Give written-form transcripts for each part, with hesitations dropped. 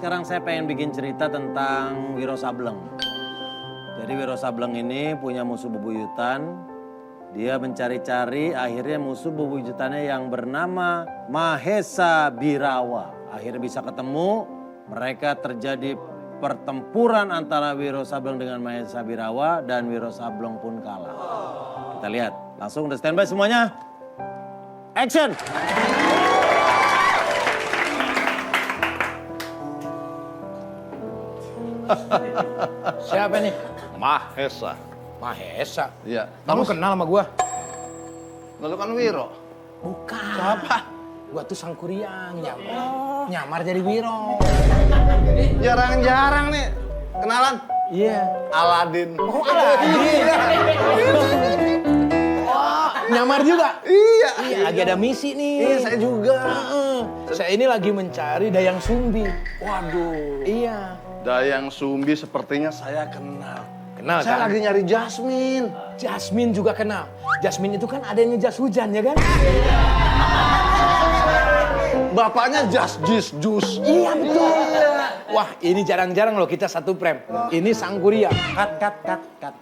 sekarang saya pengen bikin cerita tentang Wiro Sableng. Jadi Wiro Sableng ini punya musuh bebuyutan. Dia mencari-cari, akhirnya musuh bebuyutannya yang bernama Mahesa Birawa. Akhirnya bisa ketemu, mereka terjadi pertempuran antara Wiro Sableng dengan Mahesa Birawa dan Wiro Sableng pun kalah. Kita lihat, langsung udah standby semuanya. Action! Siapa nih? Mahesa. Mahesa. Iya. Kamu kenal sama gua? Lalu kan Wiro. Bukan. Siapa? Gua tuh Sangkuriang, nyamar jadi Wiro. Jarang-jarang nih. Kenalan? Iya. Aladin. Oh, Aladin. Oh, nyamar juga? Iya. Iya, lagi ada misi nih. Iya, saya juga. Saya ini lagi mencari Dayang Sumbi. Waduh. Iya. Dayang Sumbi sepertinya saya kenal. Kenal Saya kan? lagi nyari Jasmine. Jasmine juga kenal. Jasmine itu kan adanya jas hujan ya kan? Bapaknya Jis Jus. Iya betul. Wah ini jarang-jarang loh kita satu frame. Ini Sangkuriang. Cut.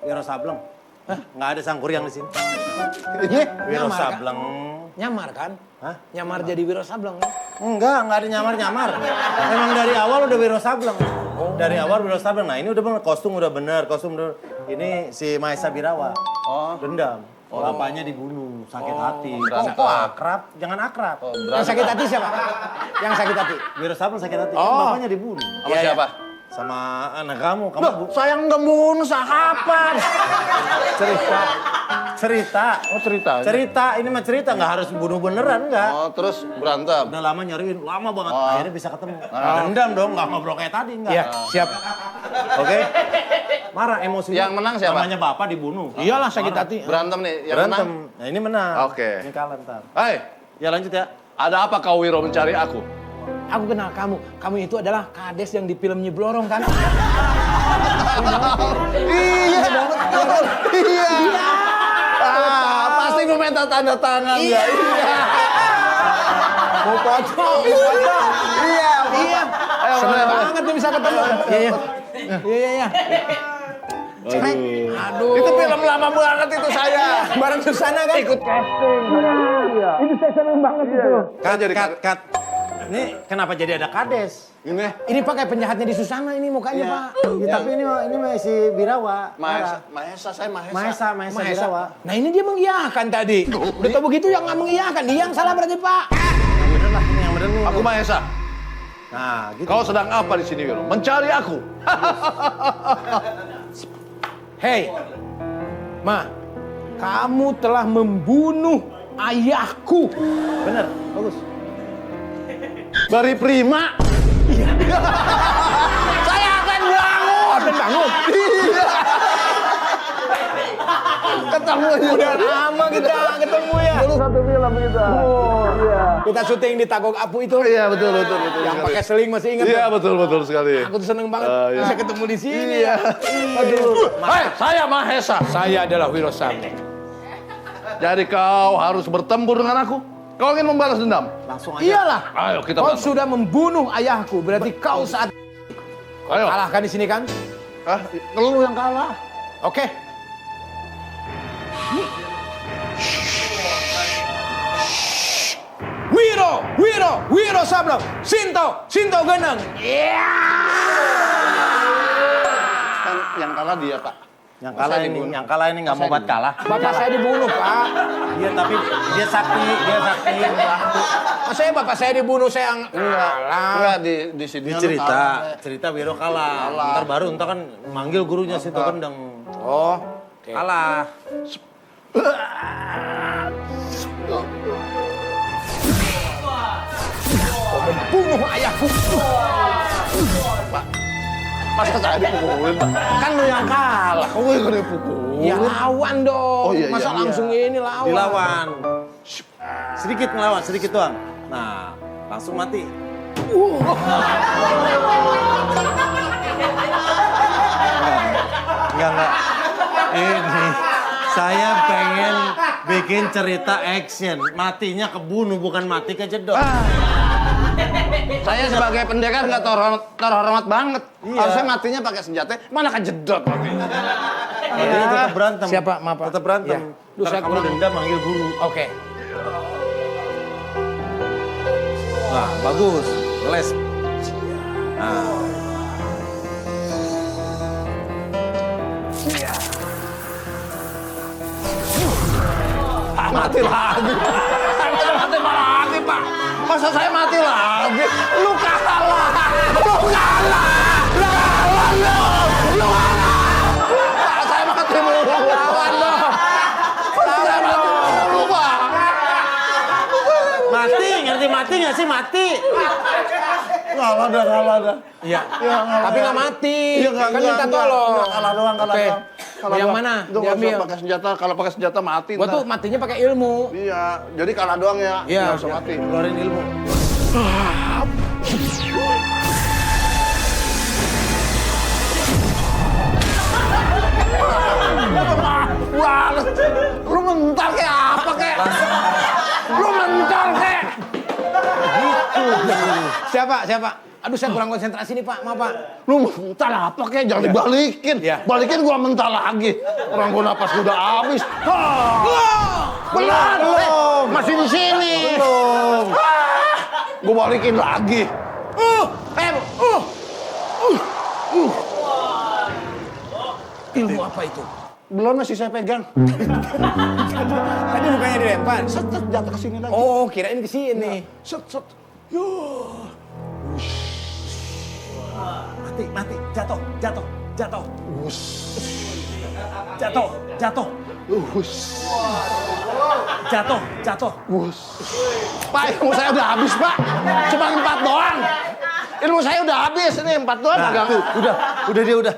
Wiro Sableng. Hah? Nggak ada Sangkuriang di sini. Ini? Wiro Nyamar, kan? Sableng. Nyamar kan? Hah? Nyamar jadi Wiro Sableng kan? Nggak ada nyamar-nyamar. Emang dari awal udah Wiro Sableng. Dari awal Wiro Sableng. Nah ini udah bener, kostum udah bener, kostum udah. Ini si Mahesa Birawa. Oh. Dendam. Bapaknya dibunuh, sakit hati. berantem. Kok akrab? Jangan akrab. Yang sakit hati siapa? Yang sakit hati? Wiro Sableng sakit hati, Oh. kan bapaknya dibunuh. Sama siapa? Sama anak kamu Loh, saya nggak bunuh kapan? cerita. Oh cerita. Cerita, ini mah cerita, nggak harus bunuh beneran, nggak. Oh terus berantem. Udah lama nyariin, lama banget. Oh. Akhirnya bisa ketemu. Dendam dong, nggak ngobrol kayak tadi, nggak. Iya, siap. Oke? Marah, emosinya. Yang menang siapa? Namanya bapak dibunuh. Iyalah sakit hati. Berantem nih. Yang Berantem. menang. Nah ini menang. Oke. Ini kalah ntar. Hai, Ya lanjut ya. ada apa kau Wiro mencari aku? Aku kenal kamu. Kamu itu adalah kades yang di film Nyiblorong kan? Iya, betul. Iya. Ah, pasti meminta tanda tangan ya. Iya. Mau foto. Iya. Iya. Ayo, Senang boleh, boleh. banget nih bisa ketemu. Iya. Iya. Cek. Aduh. Itu film lama banget itu saya. Bareng Susana kan? Ikut casting. Iya. Itu saya seneng banget itu. Kan jadi Cut. Ini kenapa jadi ada kades? ini Ini pakai penjahatnya di Susana ini mukanya, Iya. Pak. Ya, tapi ini masih Birawa. Mahesa, saya Mahesa. Mahesa Birawa. Nah ini dia mengiyakan tadi. Udah tau begitu yang nggak mengiyakan. Dia yang salah berarti, Pak. Yang bener lah, ini yang bener nih. Aku Mahesa. Nah, gitu. Kau sedang apa di sini Wiro? Mencari aku. Hei, Ma, kamu telah membunuh ayahku. Bener, bagus. Bari Prima. Saya akan bangun. Akan bangun. Ketemu Udah lama kita ketemu ya. Dulu satu film kita. Oh, Iya. kita syuting di Tagok Apu itu. Iya betul. Yang pakai seling masih ingat. Iya tuh? betul sekali. Aku tuh seneng banget Iya. bisa ketemu di sini Iya. ya. Aduh. Hai, saya Mahesa. Saya adalah Wiro Sableng. Jadi kau harus bertempur dengan aku. Kau ingin membalas dendam? Langsung aja. Iyalah. Ayo kita Kau berantem. sudah membunuh ayahku, berarti kau saat Ayo. kalahkan di sini kan? Ah, lu yang kalah. Oke. Wiro Sableng, Sinto Geneng. Kan yang kalah dia, Pak. Yang Masa kalah dibunuh? yang kalah ini nggak mau buat kalah. Bapak saya dibunuh, Pak. Iya, tapi dia sakti. Maksudnya bapak saya dibunuh, saya Enggak kalah. di sini Dia lu kalah. cerita Wiro kalah. Ntar baru kan manggil gurunya Sinto Gendeng. Oh, Kalah. membunuh ayahku. Masa saya dipukulin, Pak? Kan lu yang kalah. Oh, yang dipukulin. Ya lawan dong. Oh, iya, Masa iya. langsung ini lawan. Dilawan. Sedikit ngelawan, sedikit doang. Nah, langsung mati. Enggak. Ini saya pengen bikin cerita action. Matinya kebunuh, bukan mati kejedot. Saya sebagai pendekar nggak terhormat banget. Iya. Harusnya matinya pakai senjata, mana kejedot matinya. Artinya tetap berantem. Siapa? Maaf, Pak. Tetap berantem. Ya. Duh, Ntar saya kamu kurang- dendam manggil guru. Oke. Nah, bagus. Ngeles. Nah. Mati lagi. Saya mati lagi, Pak. Masa saya mati lagi? Lu kalah. Lu kalah. Lu kalah. Pak, saya mati mulu. Lawan dong. Saya mati mulu, Pak. Mati, ngerti mati nggak sih? Mati. Kalah dah. Iya. Ya, Tapi nggak mati. Iya, nggak, Kan nggak, minta nggak. tolong. Nggak, kalah doang. Oke. Mau yang mana? Itu nggak usah Diambil. pakai senjata. Kalau pakai senjata mati. Gua ntar. tuh matinya pakai ilmu. Iya, jadi kalah doang ya. Iya. Nggak usah mati. Keluarin ilmu. Wah, lu mental kayak apa kayak? Lu mental kayak? Siapa? Aduh, saya kurang konsentrasi nih, Pak. Maaf, Pak. Lu mental apa kayak? Jangan dibalikin. Iya. Balikin gua mental lagi. Orang gua napas udah habis. Belum. Masih di sini. Belum. Gua balikin lagi. Ilmu apa itu? Belum masih saya pegang. Tadi bukannya dilempar. Set, jatuh ke sini lagi. Oh, kirain ke sini. Set. Mati. Jatuh. Jatuh. Pak, ilmu saya udah habis, Pak. Cuma 4 doang. Ilmu saya udah habis. Ini 4 doang. Nah, agak. tuh, udah dia udah.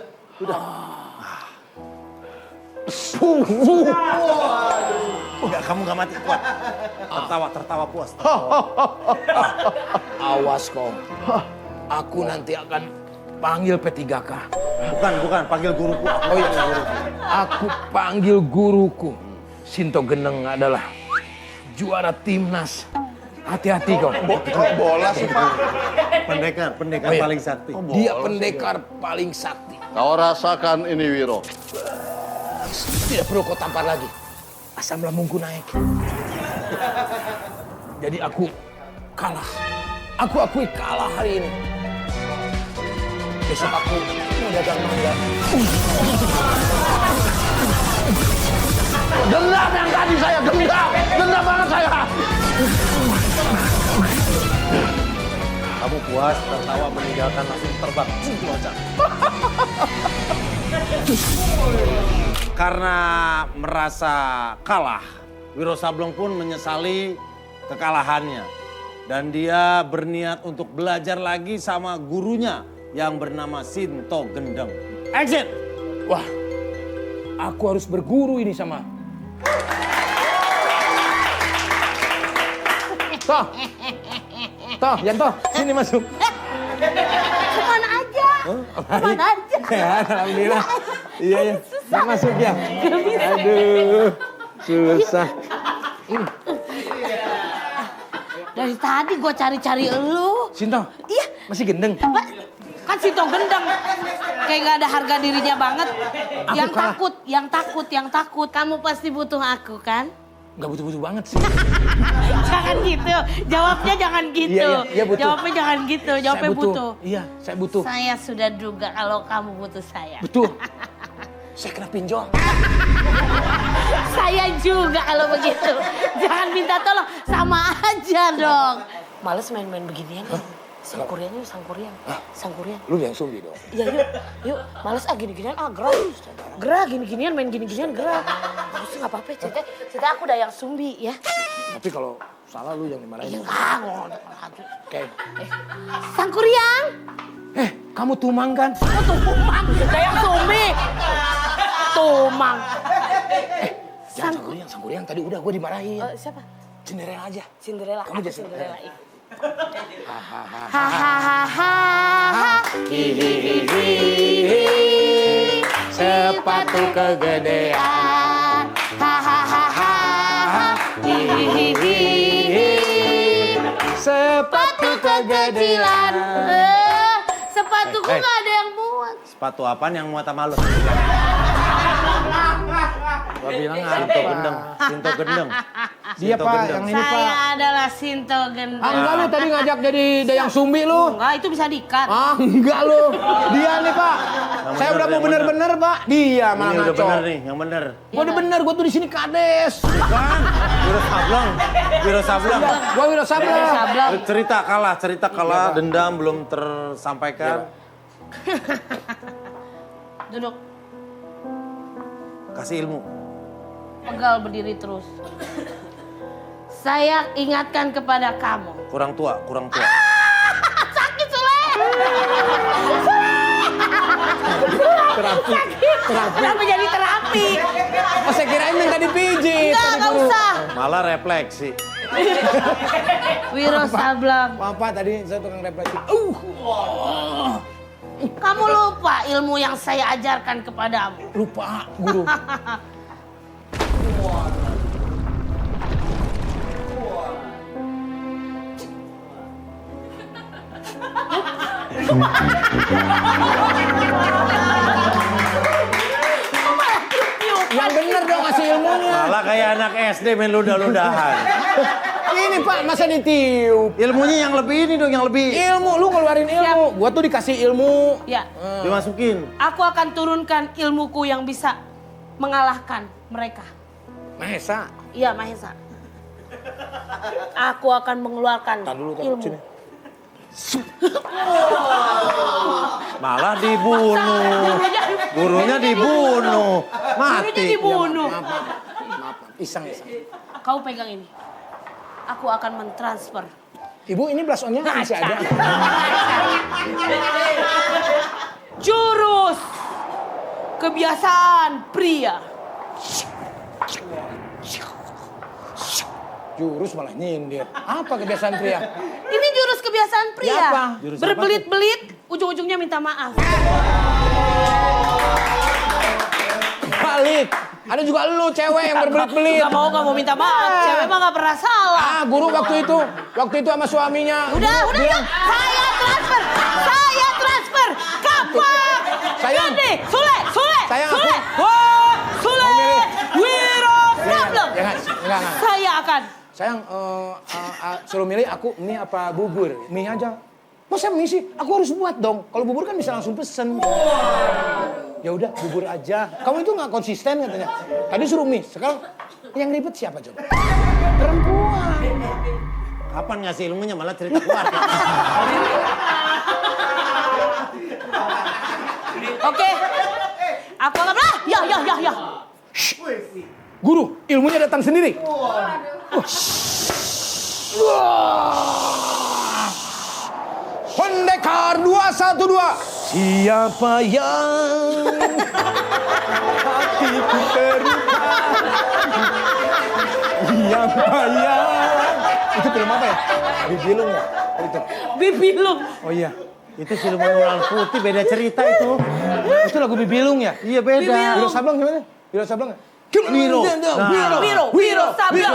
Enggak, kamu nggak mati kuat. Tertawa puas. Awas kau. Aku nanti akan panggil P3K. Bukan, panggil guruku. Oh iya, aku panggil guruku. Sinto Geneng adalah juara timnas. Hati-hati kau. Bola sih, Pak. Pendekar Oh, iya. paling sakti. Dia pendekar paling sakti. Kau rasakan ini, Wiro. Tidak perlu kau tampar lagi. Asam lambungku naik. Jadi aku kalah. Aku akui kalah hari ini. Besok aku mau dagang mangga. Dendam yang tadi saya dendam. Dendam banget saya. Kamu puas, tertawa, meninggalkan langsung terbang. Loncat. Karena merasa kalah, Wiro Sableng pun menyesali kekalahannya. Dan dia berniat untuk belajar lagi sama gurunya yang bernama Sinto Gendeng. Exit! Wah, aku harus berguru ini sama. Toh, Yanto, sini masuk. Kemana aja? Kemana aja? Ya, alhamdulillah. Iya. Nah, masuk ya. Aduh, susah. Dari tadi gue cari-cari elu. Sinto, Iya, masih gendeng. Pak. Kan Sinto Gendeng. Kayak gak ada harga dirinya banget. Yang kalah. takut. Kamu pasti butuh aku kan? Gak butuh-butuh banget sih. Jangan gitu. Jawabnya jangan gitu. Iya, butuh. Jawabnya jangan gitu. Jawabnya Saya butuh. Iya, saya butuh. Saya sudah duga kalau kamu butuh saya. Betul. Saya kena pinjol. Saya juga kalau begitu. Jangan minta tolong. Sama aja dong. Males main-main beginian. Sangkurian yuk, sangkurian. Lu yang sumbi dong. Iya yuk. Males gini-ginian gerah. Gerah gini-ginian, main gini-ginian gerah. Terus nggak apa-apa, cerita aku udah yang sumbi ya. Tapi kalau salah lu yang dimarahin. Iya nggak, Oke. Sangkuriang. Kamu tumang kan? Oh tumang, kita yang sumbi. Tumang. Jangan sangkuriang tadi udah gue dimarahin. Siapa? Cinderella aja. Cinderella. Kamu Aku jadi Cinderella. Hahaha. Sepatu kegedean. Hahaha. Sepatu kekecilan. Sepatuku nggak ada yang muat. Sepatu apaan yang muat sama lu? Gua bilang Sinto gendeng. Sinto gendeng. Dia Sinto Pak, gendeng. yang ini Pak. Saya adalah Sinto Gendeng. Enggak lu tadi ngajak jadi Dayang Sumbi lu. Enggak, itu bisa diikat. Enggak lu. Dia nih Pak. Yang Saya bener, udah mau yang bener-bener Pak. Dia Ini malah udah ngaco. bener nih, yang bener. Gua udah bener, gua tuh di sini kades. Bukan, Wiro Sableng. Wiro Sableng. Gua Wiro Sableng. Sableng. Cerita kalah, dendam belum tersampaikan. Duduk, Kasih ilmu. pegal berdiri terus. Saya ingatkan kepada kamu. Kurang tua. Sakit, Sule! Terapi. Kenapa jadi terapi? Oh, saya kirain minta dipijit. Enggak usah. Malah refleksi. Wiro Sableng. Apa tadi saya tukang refleksi. Kamu lupa ilmu yang saya ajarkan kepadamu. Lupa, guru. Yang bener dong ngasih ilmunya. Malah kayak anak SD main ludah-ludahan. Ini Pak, masa ditiup? Ilmunya yang lebih ini dong, yang lebih. Ilmu, lu ngeluarin ilmu. Gua tuh dikasih ilmu. Ya, Dimasukin. aku akan turunkan ilmuku yang bisa mengalahkan mereka. Mahesa. Iya, Mahesa. Aku akan mengeluarkan Tahan dulu, ilmu. sini. Malah dibunuh. Gurunya dibunuh. Gurunya Mati. dibunuh. Maaf. Iseng. Kau pegang ini. Aku akan mentransfer. Ibu, ini blasonnya masih ada. Jurus kebiasaan pria. Jurus malah nyindir. Apa kebiasaan pria? Ini jurus kebiasaan pria. Ya apa? Jurus apa Berbelit-belit, ujung-ujungnya minta maaf. Balik. Ada juga lu cewek yang berbelit-belit. Gak mau minta maaf. Cewek mah gak pernah salah. Guru waktu itu sama suaminya. Udah, bilang, Saya transfer. Kapak. Sayang. Gede. Sule. Sayang, Sule. aku- Wah, Sule. Milih. Wiro Sableng. Enggak. Saya akan. Sayang, suruh milih aku mie apa bubur? Mie aja. Masa mie sih? Aku harus buat dong. Kalau bubur kan bisa langsung pesen. Ya udah, bubur aja. Kamu itu nggak konsisten katanya. Tadi suruh mie, sekarang yang ribet siapa coba? Perempuan. Kapan ngasih ilmunya malah cerita keluarga. Oke. Aku akan. Ya. Guru, ilmunya datang sendiri. Pendekar 212. Siapa yang hatiku terluka? Siapa yang... Itu film apa ya? Bibilung ya? Itu. Bibilung. Oh iya. Itu siluman ular putih beda cerita itu. Itu lagu Bibilung ya? Iya beda. Wiro Sableng gimana? Wiro Sableng nggak? Wiro. Wiro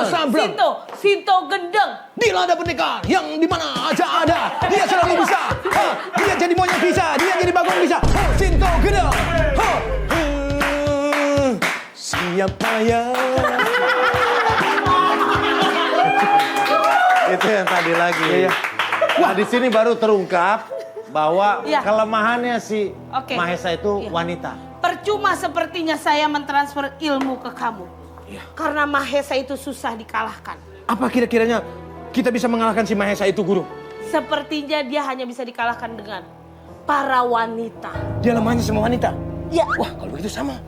Sableng. Sinto Gendeng. Dia ada pendekar yang di mana aja ada. Dia selalu bisa. Dia jadi monyet bisa. Dia jadi bagong bisa. Sinto Gendeng. Siapa yang... Itu yang tadi lagi. Iya. Wah, di sini baru terungkap bahwa Iya. kelemahannya si Oke. Mahesa itu Iya. wanita. Percuma sepertinya saya mentransfer ilmu ke kamu. Karena Mahesa itu susah dikalahkan. Apa kira-kiranya kita bisa mengalahkan si Mahesa itu, Guru? Sepertinya dia hanya bisa dikalahkan dengan para wanita. Dia lemahnya sama wanita. Ya. Wah, kalau begitu sama.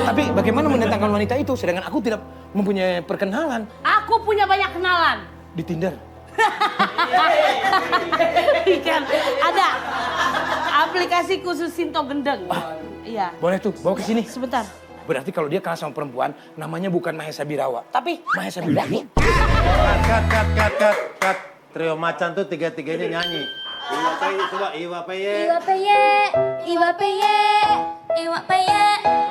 Tapi bagaimana mendatangkan wanita itu sedangkan aku tidak mempunyai perkenalan Aku punya banyak kenalan. di Tinder? Kan ada aplikasi khusus Sinto Gendeng. Iya. Boleh tuh, bawa ke sini. Sebentar. Berarti kalau dia kalah sama perempuan, namanya bukan Mahesa Birawa, Tapi Mahesa Birawa. Cut. Trio Macan tuh tiga-tiganya nyanyi. Coba Iwa Peye. Iwa peye,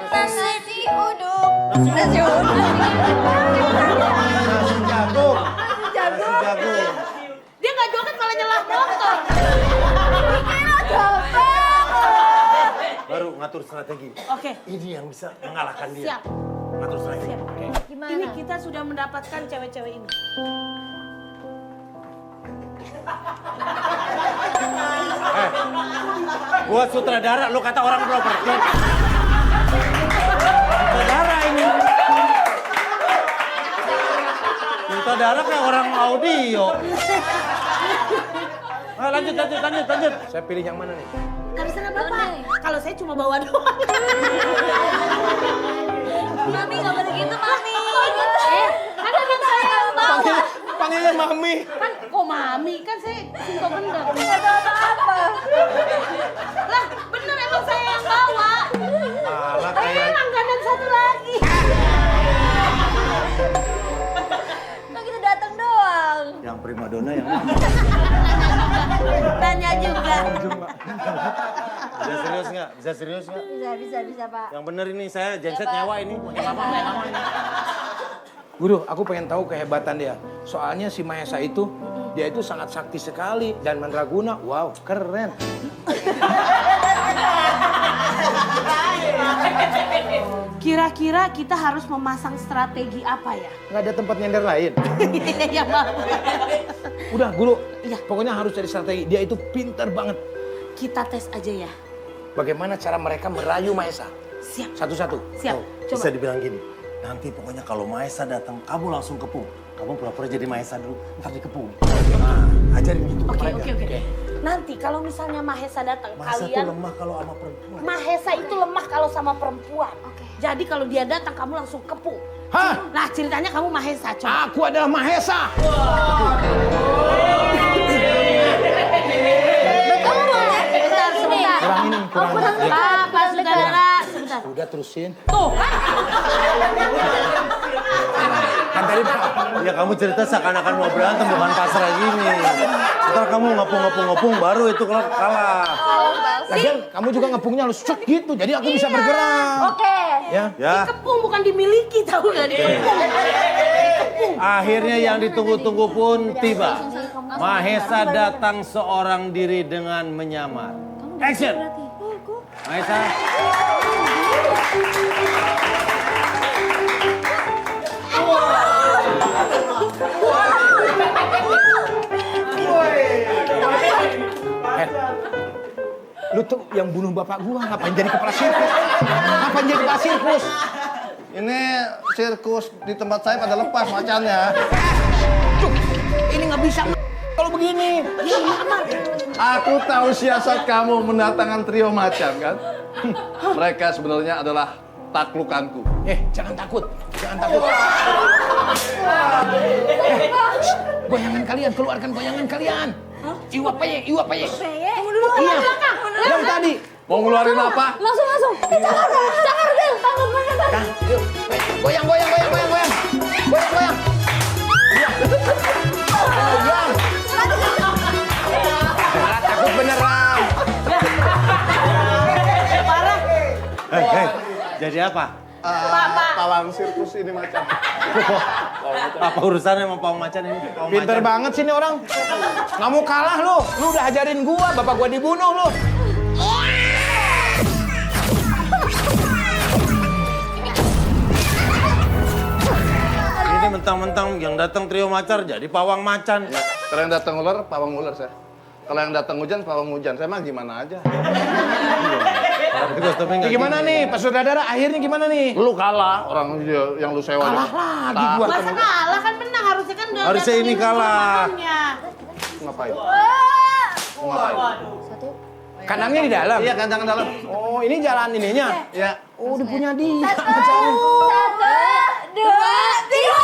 nasi uduk. Nasi jagung. Nasi jagung. nyelah motor. Baru ngatur strategi. Oke. Ini yang bisa mengalahkan dia. Siap. Ngatur strategi. Siap. Gimana? Ini kita sudah mendapatkan cewek-cewek ini. Gua sutradara, lu kata orang properti. Sutradara ini. Sutradara kayak orang audio. Lanjut. Saya pilih yang mana nih? Gak bisa apa-apa. Kalau saya cuma bawa doang. Mami nggak boleh gitu, Mami. Kan memang saya nggak mau. Panggilnya Mami. Kan kok mami? Kan saya cinta bener. Nggak tahu apa-apa. Lah bener emang saya yang bawa. Malah Eh kayak langganan satu lagi. Kan kita datang doang. yang primadona yang Tanya juga. bisa serius nggak? Bisa serius nggak? Bisa, Pak. Yang bener ini saya genset nyawa ini. Makin lama ini. Guru, aku pengen tahu kehebatan dia. Soalnya si Mahesa itu, dia itu sangat sakti sekali. Dan mandraguna, wow, keren. Kira-kira kita harus memasang strategi apa ya? Nggak ada tempat nyender lain. Ya mau. Udah, Guru, Iya. pokoknya harus cari strategi. Dia itu pintar banget. Kita tes aja ya. Bagaimana cara mereka merayu Mahesa? Siap. Satu-satu. Siap. Coba. Bisa dibilang gini. Nanti pokoknya kalau Mahesa datang, kamu langsung kepung. Kamu pura-pura jadi Mahesa dulu, ntar dikepung. Nah, ajarin gitu ke mereka. Oke. Nanti kalau misalnya Mahesa datang, Mahesa tuh kalian lemah kalau sama perempuan. Mahesa itu lemah kalau sama perempuan. Oke. Jadi kalau dia datang kamu langsung kepung. Hah? Nah ceritanya kamu Mahesa coba. Aku adalah Mahesa. Betul boleh. Sebentar. Kurang ini, kurang. Pak saudara, sebentar. Udah terusin. Tuh kan. Kan tadi Ya kamu cerita seakan-akan mau berantem, bukan pasrah gini. Ntar kamu ngepung baru itu kalah. lagian kamu juga ngepungnya harus cuk gitu. Jadi aku bisa bergerak. Oke. Ya. Ya, Dikepung bukan dimiliki tahu nggak dikepung. akhirnya yang ditunggu-tunggu pun tiba. Mahesa datang seorang diri dengan menyamar. Action! Mahesa. Lu tuh yang bunuh bapak gua ngapain jadi kepala sirkus? Ngapain jadi kepala sirkus? Ini sirkus di tempat saya pada lepas macannya. Cuk, ini nggak bisa kalau begini. Aku tahu siasat kamu mendatangkan trio macan kan? Mereka sebenarnya adalah taklukanku. Jangan takut, jangan takut. Goyangan kalian, keluarkan goyangan kalian. Iwa peye. Iya, yang tadi. Mau ngeluarin apa? Langsung. Cakar, Del. Tangan mana, Del? Nah, yuk. Goyang. Goyang. Iya. Goyang. Malah takut beneran. Hei, jadi apa? Pawang sirkus ini macan. Apa urusannya sama pawang macan ini? Pawang Pinter macan. banget sih nih orang. Nggak mau kalah lu. Lu udah ajarin gua, bapak gua dibunuh lu. Ini mentang-mentang yang datang trio macan jadi pawang macan. Kalau yang datang ular, pawang ular saya. Kalau yang datang hujan, pawang hujan. Saya mah gimana aja. Tapi kostumnya nggak Gimana gini. nih, Pak Saudara? Akhirnya gimana nih? Lu kalah, orang yang lu sewa. Kalah lagi gua. Masa kalah kan menang harusnya kan udah Harusnya ini datengin kalah. temennya. Ngapain? Satu. Kandangnya di dalam. Iya, kandang dalam. Oh, ini jalan ininya. Ya. Oh, udah punya dia. Satu, dua, tiga.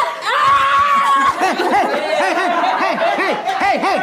Hei.